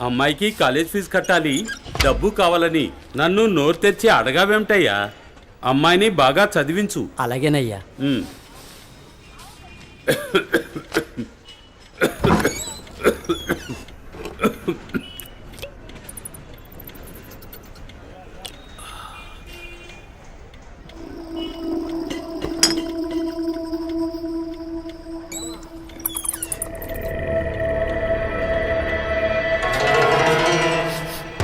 అమ్మాయికి college fee కట్టాలి, డబ్బు కావాలని నన్ను నోరు తెరిచి అడగావేమిటయ్యా? అమ్మాయిని బాగా చదివించు. అలాగేనయ్యా.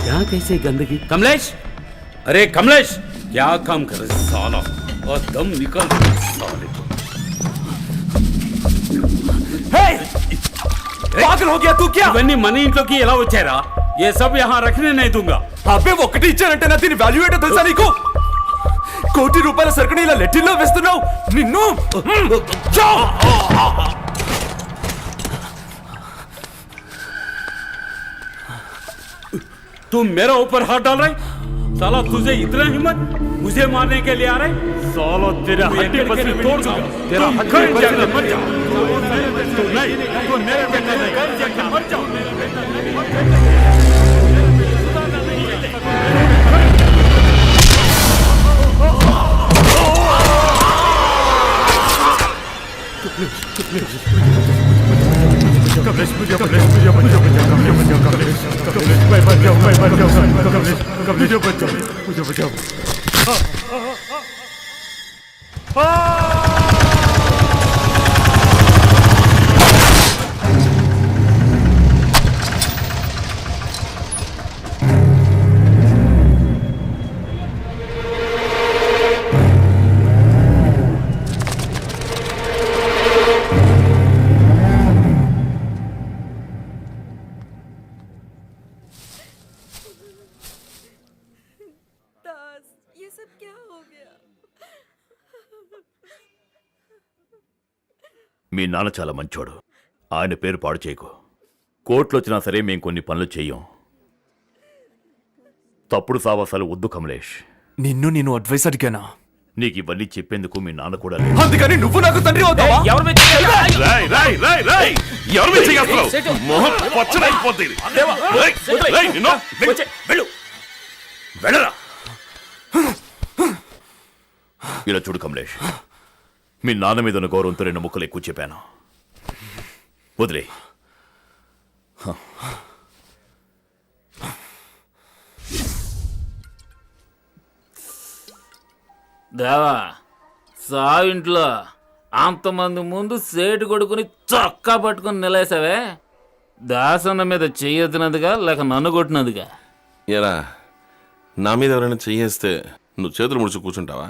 क्या कैसे गंदगी? कमलेश, अरे कमलेश, क्या काम कर रहे साला? और दम निकल साले को। पागल हो गया तू क्या? ఇవన్నీ మన ఇంట్లోకి ఎలా వచ్చారా? ये सब यहाँ रखने नहीं दूंगा. అబ్బే ఒకటి ఇచ్చానంటే నా దీని వాల్యూ ఏంటో తెలుసా నీకు? కోటి రూపాయల సరుకుని ఇలా లెట్టిల్లో వేస్తున్నావు నిన్ను. तुम मेरा ऊपर हाथ डाल रहे? साला तुझे इतना हिम्मत मुझे मारने के लिए आ रहे? साला तेरा हड्डी पसली तोड़ दूंगा. तेरा हड्डी पसली मर जा. तू नहीं, तू मेरे बेटे नहीं. मर जा. ये सब क्या हो गया? మీ నాన్న చాలా మంచోడు. ఆయన పేరు పాడు చేయకు. కోర్టులో వచ్చినా సరే మేము కొన్ని పనులు చెయ్యం. తప్పుడు సావాసాలు వద్దు కమలేష్. నిన్ను నేను అడ్వైస్ అడిగానా? నీకు ఇవన్నీ చెప్పేందుకు మీ నాన్న కూడా లేదు. అందుకని నువ్వు నాకు తండ్రి అవుతావా? ఇలా చూడు కమలేష్, మీ నాన్న మీద ఉన్న గౌరవంతో 2 ముక్కలు ఎక్కువ చెప్పాను. వదిలే. దేవా, సావింట్లో అంతమంది ముందు సేటు కొడుకుని చొక్కా పట్టుకుని నిలేసావే, దాసన్న మీద చెయ్యొద్దునదిగా లేక నన్ను కొట్టినదిగా? ఎరా, నా మీద ఎవరైనా చెయ్యేస్తే నువ్వు చేతులు ముడుచు కూర్చుంటావా?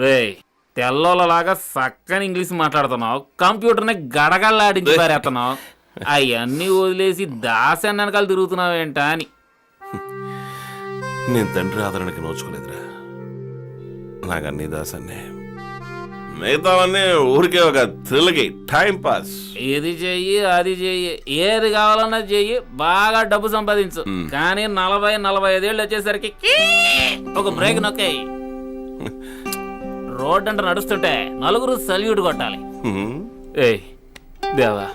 రే, తెల్లోలలాగా చక్కని ఇంగ్లీష్ మాట్లాడుతున్నావు, కంప్యూటర్ని గడగళ్ళాడించి పారేస్తున్నావు. అవన్నీ వదిలేసి దాసన్న వెనకాల తిరుగుతున్నావేంటా అని. నేను తండ్రి ఆదరణకి నోచుకోలేదురా. నాకు అన్ని దాసన్నే, మిగతావన్నీ ఊరికే ఒక థ్రిల్కి టైం పాస్. ఇది చెయ్యి అది చెయ్యి, ఏది కావాలన్నా చెయ్యి, బాగా డబ్బు సంపాదించు. కానీ 40-45 ఏళ్ళు వచ్చేసరికి ఒక బ్రేక్ నొక్కాయి. రోడ్ అంటే నడుస్తుంటే నలుగురు సల్యూట్ కొట్టాలి. ఏయ్ దేవా,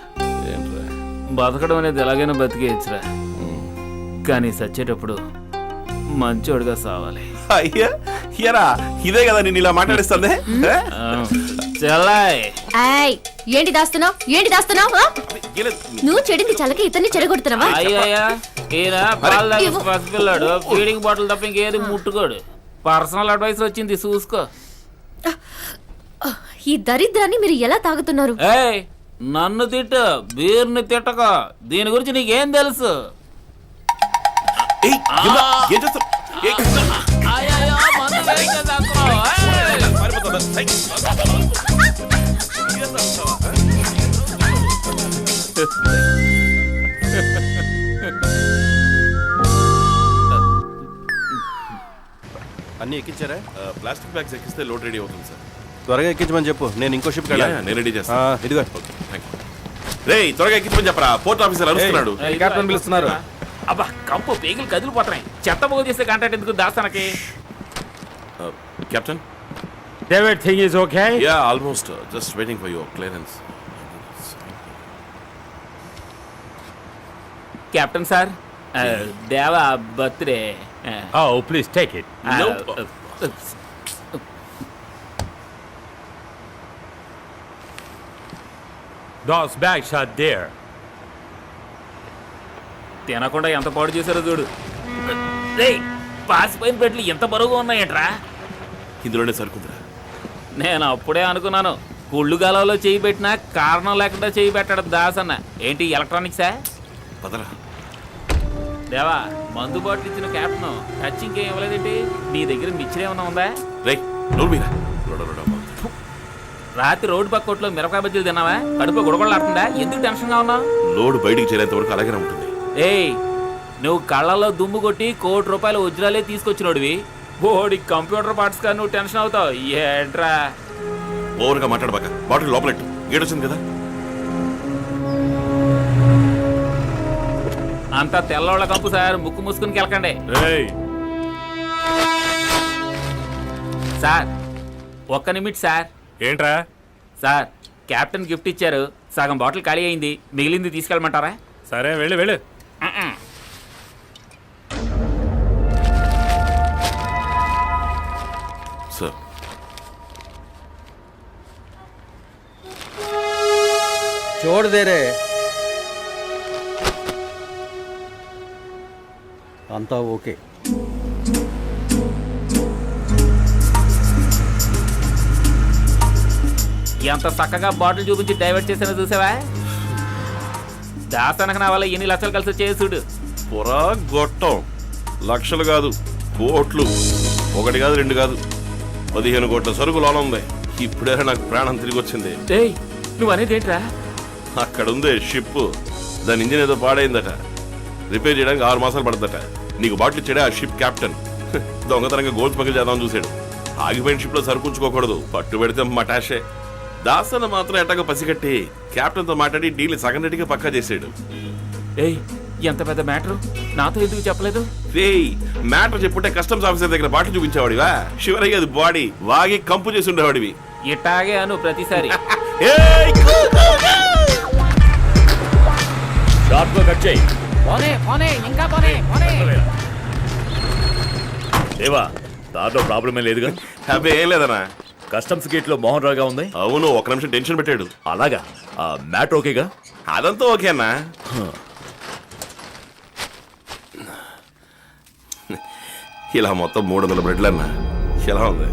బతకడం అనేది ఎలాగైనా బతికేయచ్చురా, కానీ సచ్చేటప్పుడు మంచోడుగా సావాలి. అయ్యా ఎరా, ఇదే కదా నేను ఇలా మాట్లాడిస్తుంది. చెల్లాయ్, ఏంటి దాస్తున్నావు? ఏంటి దాస్తున్నావు? నువ్వు చెడింది చల్లకి ఇతన్ని చెడగొడుతున్నావా? అయ్యా, ఈయన పాలు తాగే పసిపిల్లాడు, ఫీడింగ్ బాటిల్ తప్ప ఇంకేది ముట్టుకోడు. పర్సనల్ అడ్వైస్ వచ్చింది, చూసుకో. ఈ దరిద్రాన్ని మీరు ఎలా తాగుతున్నారు? ఏయ్, నన్ను తిట్టు, బీర్ని తిట్టక. దీని గురించి నీకేం తెలుసు? అన్ని ఎక్కించారా? ప్లాస్టిక్ బ్యాగ్స్ ఎక్కిస్తే లోడ్ రెడీ అవుతుంది సార్. త్వరగా ఎక్కించమని చెప్పు, నేను ఇంకో షిప్ వెళ్ళాలి. నేను రెడీ చేస్తాను. ఇదిగో. రే, త్వరగా ఎక్కించమని చెప్పరా, పోర్ట్ ఆఫీసర్ అరుస్తున్నాడు. క్యాప్టెన్ పిలుస్తున్నారు. అబ్బా, కంపు పేగులు కదిలిపోతున్నాయి. చెత్త పోగు చేస్తే కాంట్రాక్ట్ ఎందుకు దాస్తానకి? Captain, Everything is okay? Yeah, almost. Just waiting for your clearance. Captain sir దేవా birthday Oh, please take it. Those bags are there. తినకుండా ఎంత పాడు చేశారో చూడు. రేయ్, పాసిపోయిన పెట్లు ఎంత బరువుగా ఉన్నాయంట్రా. ఇందులోనే సరుకుందిరా. నేను అప్పుడే అనుకున్నాను, కుళ్ళు గలలో చేయి పెట్టినా కారణం లేకుండా చేయి పెట్టాడు దాస్ అన్న. ఏంటి ఎలక్ట్రానిక్సా? పదరా. దేవా, మందు బాటిల్ ఇచ్చిన క్యాప్టెన్ టచ్ ఇంకేం ఇవ్వలేదేంటి? నీ దగ్గర మిక్చర్ ఏమన్నా ఉందా? రేయ్, నోరు మీరా. రాత్రి రోడ్డు పక్క కొట్లో మిరపకాయ బజ్జీలు తిన్నావా? కడుపు గుడగొడలాడుతుందా? ఎందుకు టెన్షన్గా ఉన్నావు? లోడ్ బయటికి చేరేంత వరకు అలాగే ఉంటుంది. ఏయ్, నువ్వు కళ్ళల్లో దుమ్ము కొట్టి ₹1 కోటి వజ్రాలే తీసుకొచ్చినోడివి. బోడి కంప్యూటర్ పార్ట్స్ గా నువ్వు టెన్షన్ అవుతావు ఏంట్రా? ఓవర్గా మాట్లాడబాక. బాటిల్ లోపలెట్టు. గేడొచ్చింది కదా. అంతా తెల్లవాళ్ళ కంపు సార్, ముక్కు మూసుకుని కెలకండి. Hey, సార్ ఒక్క నిమిట్ సార్. ఏంట్రా? సార్, కెప్టెన్ గిఫ్ట్ ఇచ్చారు, సగం బాటిల్ ఖాళీ అయింది, మిగిలింది తీసుకెళ్ళమంటారా? సరే వెళ్ళు వెళ్ళు. సార్, छोड़ दे रे అంతా ఓకే. ఎంత చక్కగా బాటిల్ చూపించి డైవర్ట్ చేసినా చూసావా? దాసనకు నా వల్ల ఎన్ని లక్షలు కలిసి వచ్చేది చూడు. పొరా గొట్టం. లక్షలు కాదు, కోట్లు. 1 కాదు 2 కాదు, 15 కోట్ల సరుకు లోన ఉంది. ఇప్పుడే నాకు ప్రాణం తిరిగి వచ్చింది. ఏయ్, నువ్వు అనేది ఏంట్రా? అక్కడ ఉంది షిప్. దాని ఇంజిన్ ఏదో పాడైందట. రిపేర్ చేయడానికి 6 మాసాలు పడుతుందట. నీకు బాటిల్ ఇచ్చాడే ఆ షిప్ క్యాప్టెన్. దొంగతనంగా గోల్డ్ స్మగిల్ చేద్దామని చూశాడు. ఆగిపోయిన షిప్ లో సరుకుంచుకోకూడదు, పట్టు పెడితే మటాషే. దాసన మాత్రం ఎట్టగా పసిగట్టి క్యాప్టెన్ తో మాట్లాడి డీల్ సగం రెడ్డిగా పక్కా చేసాడు. ఏయ్, ఎంత పెద్ద మ్యాటర్, నాతో ఎందుకు చెప్పలేదు? రేయ్, మ్యాటర్ చెప్పుంటే కస్టమ్స్ ఆఫీసర్ దగ్గర బాటిల్ చూపించేవాడివా? శివరయ్య అది బాడీ వాగి కంపు చేసి ఉండేవాడివి. ఇట్టాగే అను ప్రతిసారి. షార్ప్ గా కట్ చేయి. దేవా, దాంట్లో ప్రాబ్లం ఏం లేదుగా? అబ్బే ఏం లేదనా. కస్టమ్స్ గేట్ లో మోహన్ రావుగా ఉంది. అవును, 1 నిమిషం టెన్షన్ పెట్టాడు. అలాగా? మ్యాటర్ ఓకేగా? అదంతా ఓకే అన్నా. ఇలా మొత్తం 300 బ్రెడ్లు అన్నా. ఎలా ఉంది?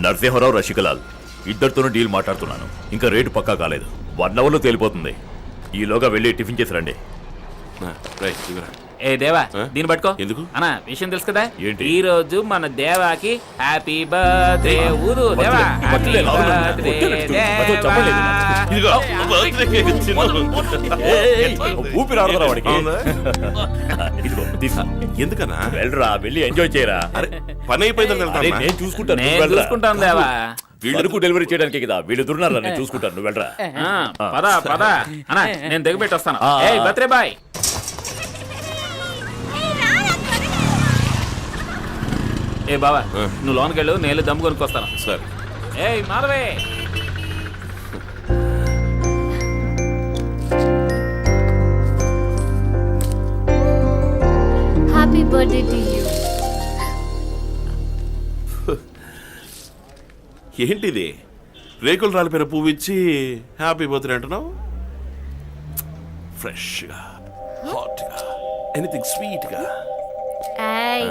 నరసింహరావు, రషికలాల్ ఇద్దరితోనూ డీల్ మాట్లాడుతున్నాను. ఇంకా రేటు పక్కా కాలేదు. 1 అవర్లో తేలిపోతుంది. ఈలోగా వెళ్ళి టిఫిన్ చేసి రండి. రైట్, ఇవ్వరా. ఏ దేవా, ఆ? దీన్ని పట్టుకో. ఎందుకు? అన్నా, విషయం తెలుసు కదా? ఏంటి? ఈ రోజు మన దేవాకి హ్యాపీ బర్త్డే ఊరు దేవా. హ్యాపీ బర్త్డే అవును. బర్త్డే బర్త్డే చెప్పలేదు. ఇదిగో, birthday cake ఇచ్చిన. ఊపిరి ఆడదురా వాడికి. అవునా? ఇదిగో తీసుకో. ఎందుకన్నా? వెళ్ళరా, వెళ్ళి ఎంజాయ్ చేయరా. అరే, పని అయిపోయిందని అరే, వెళ్తాను. నేను చూసుకుంటాను, నువ్వు నేను వెళ్ళరా. చూసుకుంటాను దేవా. సరుకు డెలివరీ చేయడానికి కదా వీళ్ళు దుర్నారా, నేను చూసుకుంటాను, నువ్వు వెళ్ళరా. పద పద అన్నా, నేను దిగబెట్టి వస్తాను. ఆ, ఏయ్ బర్త్డే బాయ్. ఏ బావా, నువ్వు లోనికి వెళ్ళు, నేను దమ్ము కొనుక్కొస్తాను. సరే. ఏయ్ మాధవే, హ్యాపీ బర్త్డే టు యూ. ఏంటిది? రేకులు రాలిపోయిన పువ్వు ఇచ్చి హ్యాపీ బర్త్డే అంటున్నావు? ఫ్రెష్గా, హాట్గా, ఎనీథింగ్ స్వీట్గా. ఏయ్,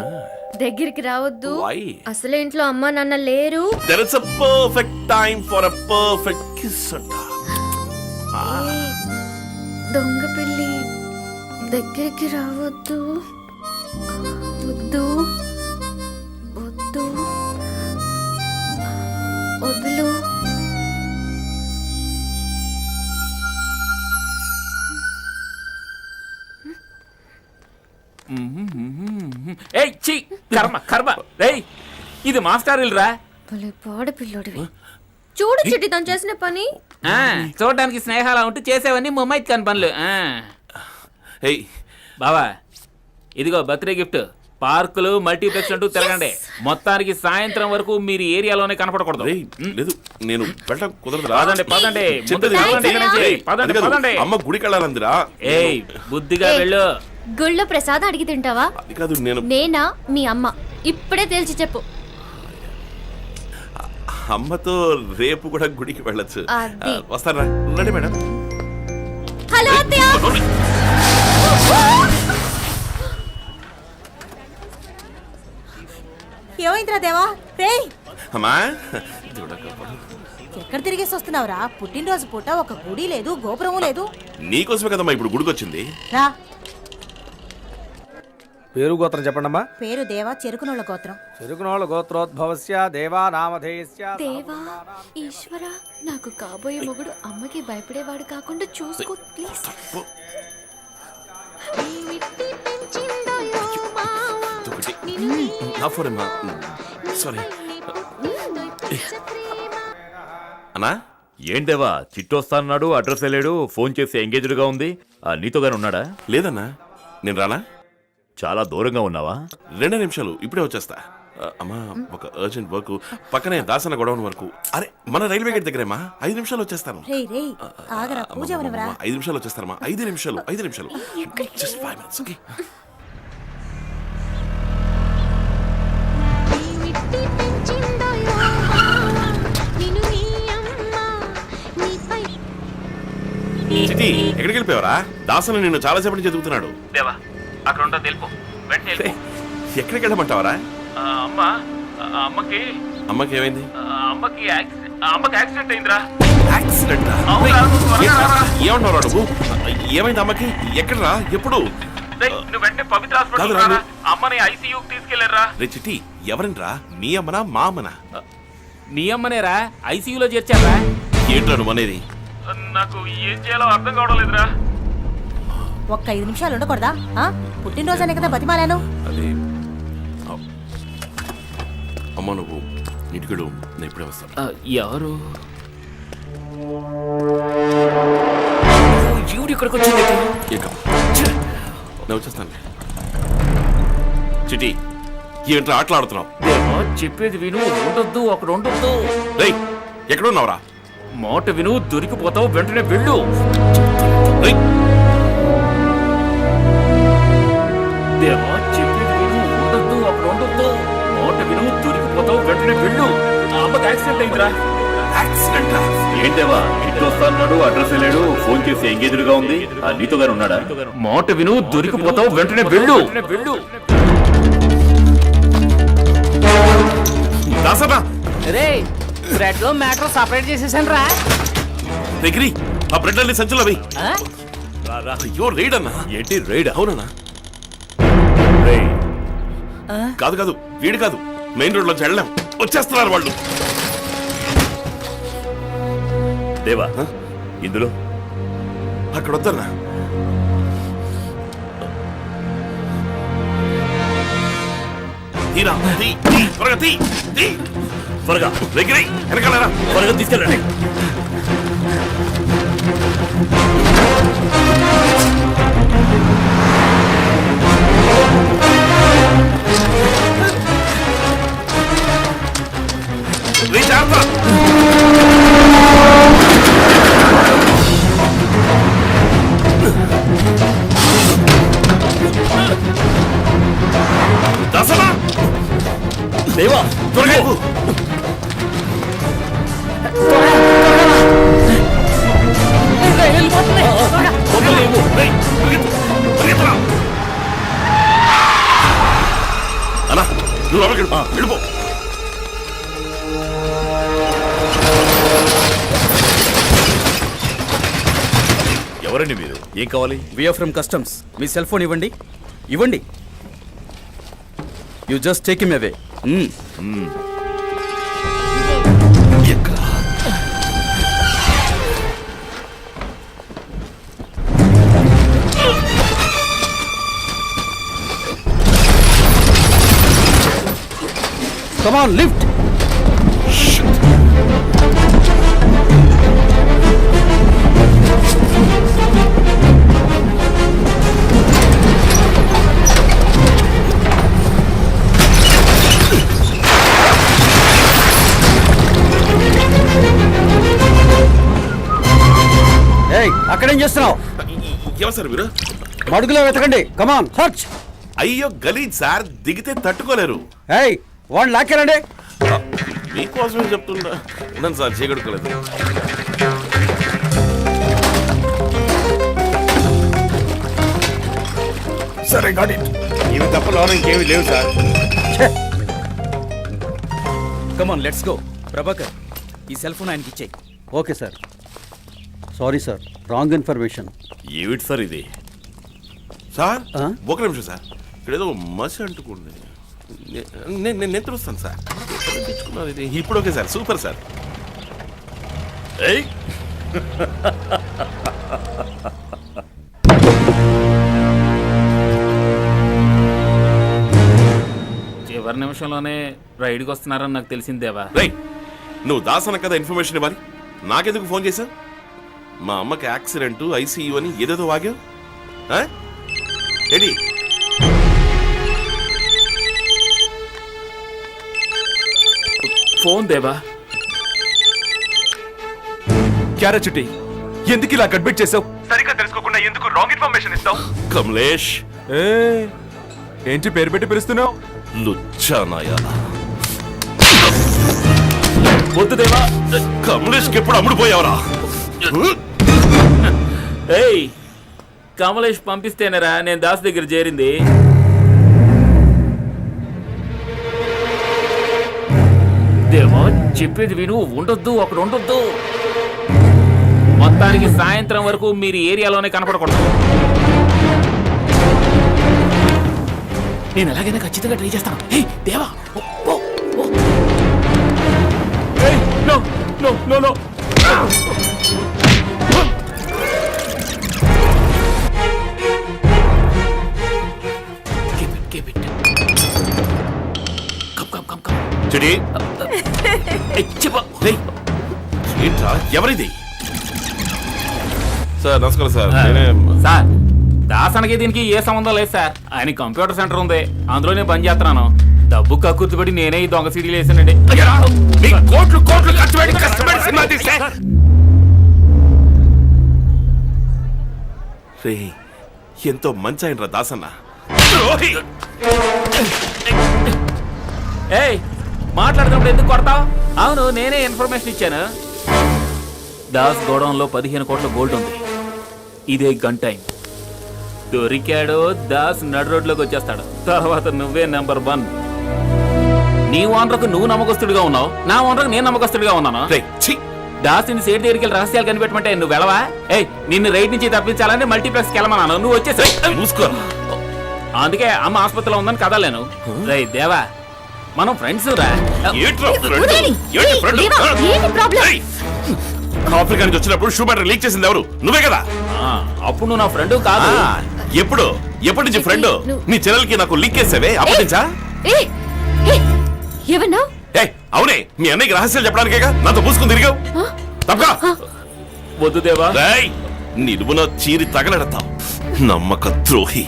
దగ్గరికి రావద్దు. Why? అసలు ఇంట్లో అమ్మా నాన్న లేరు. There is a perfect time for a perfect kiss అంట. దొంగ పిల్లి, దగ్గరికి రావద్దు. వద్దు వద్దు, వద్దులు. ఏయ్ ఛీ, కర్మ కర్మ. రేయ్, ఇది మాస్టర్ ఇల్లురా. భలే పాడు పిల్లోడివి. చూడు చిట్టి తను చేసిన పని. చూడడానికి స్నేహాలా ఉంటూ చేసేవన్నీ ముమ్మైత్ కాని పనులు. Hey, బావా, ఇదిగో బర్త్డే గిఫ్ట్. పార్కులు మల్టీప్లెక్స్ అంటూ తిరగండి. మొత్తానికి సాయంత్రం వరకు మీరు ఏరియాలోనే కనపడకూడదు. రేయ్, లేదు నేను వెళ్ళటం కుదరదురా. పదండి, పదండి. ముందు చెప్పేది పదండి, విను. ఇక్కడి నుంచి. రేయ్, పదండి, అది కాదు. పదండి. అమ్మ గుడికి వెళ్ళాలందిరా. ఏయ్, బుద్ధిగా వెళ్ళు. గుళ్ళో ప్రసాదం అడిగి తింటావా? అది కాదు, నేను నేనా మీ అమ్మ? ఇప్పుడే తేల్చి చెప్పు. అమ్మతో రేపు కూడా గుడికి వెళ్ళొచ్చు. అది. వస్తారా? రండి మేడం. హలో అత్తయ్య. ఏమైందిరా దేవా? రేయ్, అమ్మా ఎక్కడ తిరిగేసి వస్తున్నావురా? పుట్టినరోజు పూట ఒక గుడి లేదు, గోపురము లేదు. నీకోసమే కదమ్మా ఇప్పుడు గుడికి వచ్చింది. రా. పేరు గోత్రం చెప్పండమ్మా. పేరు దేవా, చెరుకునోళ్ళ గోత్రం. చెరుకునోళ్ళ గోత్రోద్భవస్య దేవా నామధేయస్య. దేవా, ఈశ్వర, నాకు కాబోయే మొగుడు అమ్మకి భయపడేవాడు కాకుండా చూసుకో ప్లీజ్. నా ఫోన్ అమ్మా. సారీ అన్నా. ఏంటేవా చిట్టు వస్తాన్నాడు, అడ్రస్ వెళ్ళాడు, ఫోన్ చేసి ఎంగేజ్డ్ గా ఉంది. నీతోగానే ఉన్నాడా? లేదన్నా, నేను రానా? చాలా దూరంగా ఉన్నావా? 2 నిమిషాలు, ఇప్పుడే వచ్చేస్తా. అమ్మా, ఒక అర్జెంట్ వర్క్ పక్కనే దాసన గొడవన్ వరకు. అరే, మన రైల్వే గేట్ దగ్గరేమా. 5 నిమిషాలు వచ్చేస్తాను. రేయ్ రేయ్, ఆగరా, పూజ అవనివ్వరా? 5 నిమిషాలు వచ్చేస్తారమ్మా. 5 నిమిషాలు, 5 నిమిషాలు. Just 5 minutes, okay? చిటి, ఎక్కడికి వెళ్ళిపోయావరా? దాసన నిన్ను చాలా సేపటి నుంచి ఎదుగుతున్నాడు. దేవా, అక్కడ ఉంటా తెలుపు. వెంటనే ఎక్కడికి వెళ్ళమంటావరా? అమ్మకి అమ్మకి ఏమైంది? అమ్మకి యాక్సిడెంట్ అయిందిరా. యాక్సిడెంట్? ఏమన్నారా నువ్వు? ఏమైంది అమ్మకి? ఎక్కడరా? ఎప్పుడు? నువ్వు వెంటనే పవిత్ర కాదురా, హాస్పిటల్ అమ్మని ఐసీయూకి తీసుకెళ్లారా. రే చిట్టి, ఎవరినరా? మీ అమ్మనా మా అమ్మనా? నీ అమ్మనేరా ఐసీయూలో చేర్చారా. ఏంట్రా నువ్వు అనేది? నాకు ఏం చేయాలో అర్థం కావడం లేదురా. ఒక్క 5 నిమిషాలు ఉండకూడదా? పుట్టినరోజు అనే కదా బతిమాలాను. అది అమ్మ, నువ్వు ఇంటికి నేను ఇప్పుడే వస్తాను. ఎవరు జీవుడు ఇక్కడికి వచ్చింది? నేను వచ్చేస్తాను. చిటి, ఏంట్రా ఆటలు ఆడుతున్నావు? చెప్పేది విను, ఉండొద్దు, అక్కడ ఉండొద్దు. రేయ్, ఎక్కడున్నావురా? మాట విను, దొరికిపోతావు, వెంటనే వెళ్ళు. రేయ్, దేవా, చెప్పేది విను, ఉండొద్దు, అక్కడ ఉండొద్దు. మాట విను, దొరికిపోతావు, వెంటనే వెళ్ళు. అమ్మకి యాక్సిడెంట్ అయిందిరా. యాక్సిడెంటా? ఏంటేవా చిట్టు వస్తాన్నాడు, అడ్రస్ వెళ్ళాడు, ఫోన్ చేసి ఎంగేజ్డ్ గా ఉంది. నీతోగానే ఉన్నాడా? మాట విను, దొరికిపోతావు, వెంటనే వెళ్ళు. వెళ్ళు. దాసనా, రే, బ్రెడ్ లో మ్యాటర్ సపరేట్ చేసేసాను రా. దగ్గరి ఆ బ్రెడ్ అన్ని సంచులు అవి. అయ్యో, రైడ్ అన్నా. ఏంటి రైడ్? అవునన్నా. రేయ్, కాదు కాదు, వీడు కాదు. మెయిన్ రోడ్ లోంచి వెళ్ళాం, వచ్చేస్తున్నారు వాళ్ళు. దేవా, ఇందులో అక్కడ వద్దన్నా. తీరా, తీ, తీ, త్వరగా తీ, తీ. త్వరగా దగ్గరి వెనకాలరా. త్వరగా తీసుకెళ్ళండి. నీ జాగ్రత్త. దసరా, దేవా, త్వరగా ఇవ్వు. రేయ్, పరిగెత్తు, పరిగెత్తురా. అన్నా, నువ్వు లోపలికి వెళ్ళు. వెళ్ళిపో. ఎవరండి మీరు? ఏం కావాలి? We are from customs. మీ సెల్ ఫోన్ ఇవ్వండి. ఇవ్వండి. You just take him away. Come on, lift. ఇక్కడేం చేస్తున్నావు? ఎవరు సార్ మీరు? మడుగులో వెతకండి. కమాన్ సర్చ్. అయ్యో గలీజ్ సార్, దిగితే తట్టుకోలేరు. ఏయ్ వాడిని లాక్కారండి. మీకోసమే చెప్తుండా. ఉన్నాను సార్, చేయగడుకోలేదు. సరే గాడి ఇవి తప్ప లోన ఇంకేమీ లేవు sir. Come on let's go. Prabhakar, ఈ సెల్ ఫోన్ ఆయనకి ఇచ్చేయి. Okay sir. Sorry sir, wrong information. ఏమిటి సార్ ఇది? సార్ ఆ? ఒక నిమిషం సార్, ఇక్కడ ఏదో మసి అంటుకోండి. నేను తెలుస్తాను సార్. తెచ్చుకున్నాను ఇది. ఇప్పుడు ఓకే సార్, సూపర్ సార్. ఏయ్ చివరి నిమిషంలోనే రైడ్కి వస్తున్నారని నాకు తెలిసిందేవా. రై, నువ్వు దాసన కదా ఇన్ఫర్మేషన్ ఇవ్వాలి. నాకెందుకు ఫోన్ చేశావు? మా అమ్మకి యాక్సిడెంట్, ఐసీయూ అని ఏదేదో వాగావు. ఏంటి? ఫోన్ దేవా. క్యారా చిట్టి, ఎందుకు ఇలా కడ్బెట్ చేసావు? సరిగ్గా తెలుసుకోకుండా ఎందుకు రాంగ్ ఇన్ఫర్మేషన్ ఇస్తావు? కమలేష్. ఏంటి పేరు పెట్టి పిలుస్తున్నావు? లుచ్చానాయా. వద్దు దేవా. కమలేష్కి ఎప్పుడు అమ్ముడు పోయావరా? ఏయ్, కమలేష్ పంపిస్తేనేరా నేను దాస్ దగ్గర చేరింది. దేవా చెప్పేది విను, ఉండొద్దు అక్కడ ఉండొద్దు. మొత్తానికి సాయంత్రం వరకు మీరు ఏరియాలోనే కనపడకూడదు. నేను ఎలాగైనా ఖచ్చితంగా ట్రై చేస్తాను. ఏయ్ దేవా, ఓ, ఓ, ఓ. ఏయ్, no no no no. Keep it. Come. చెడి, చెప్ప. ఏంట్రా ఎవరిది? సార్ నమస్కారం సార్. సార్, దాసనకి దీనికి ఏ సంబంధం లేదు సార్. ఆయన కంప్యూటర్ సెంటర్ ఉంది, అందులో నేను పని చేస్తున్నాను. డబ్బు కక్కుర్తిపడి నేనే ఈ దొంగ సీడీలు వేసానండి. కోట్లు ఖర్చు పెట్టి కష్టపడి సినిమా తీస్తే రే, ఎంతో మంచి అయినరా దాసన్న. ఏయ్, మాట్లాడుతున్నప్పుడు ఎందుకు కొడతావు? అవును, నేనే ఇన్ఫర్మేషన్ ఇచ్చాను. దాస్ గోడౌన్లో 15 కోట్ల గోల్డ్ ఉంది. ఇదే గన్ టైం. దొరికాడు దాస్ నడు రోడ్లోకి వచ్చేస్తాడు. తర్వాత నువ్వే నెంబర్ 1. నీ ఓనర్కు నువ్వు నమ్మకస్తుడిగా ఉన్నావు, నా ఓనర్కు నేను నమ్మకస్తుడిగా ఉన్నాను. దాస్ ని సేట్ దగ్గరికి వెళ్ళి రహస్యాలు కనిపెట్టమంటే నువ్వు వెళ్ళవా? ఏయ్, నిన్ను రైట్ నుంచి తప్పించాలని మల్టీప్లెక్స్కి వెళ్ళమన్నాను, నువ్వు వచ్చేసా. చూసుకో. అందుకే అమ్మ ఆసుపత్రిలో ఉందని కదలేను. రే దేవా, మనం ఫ్రెండ్స్ రా. ఆఫ్రికా నుంచి వచ్చినప్పుడు షూ బ్యాటరీ లీక్ చేసింది ఎవరు? నువ్వే కదా. అప్పుడు నువ్వు నా ఫ్రెండ్ కాదు. ఎప్పటి నుంచి ఫ్రెండ్? నీ చెల్లెలకి నాకు లీక్ చేసావే అప్పటి నుంచా? ఏమన్నా? అవునే, మీ అన్నయ్యకి రహస్యాలు చెప్పడానికేగా నాతో పూసుకుని తిరిగావు. తప్పగా వద్దు దేవా. నిలువున చీరి తగలడతావు, నమ్మక ద్రోహి.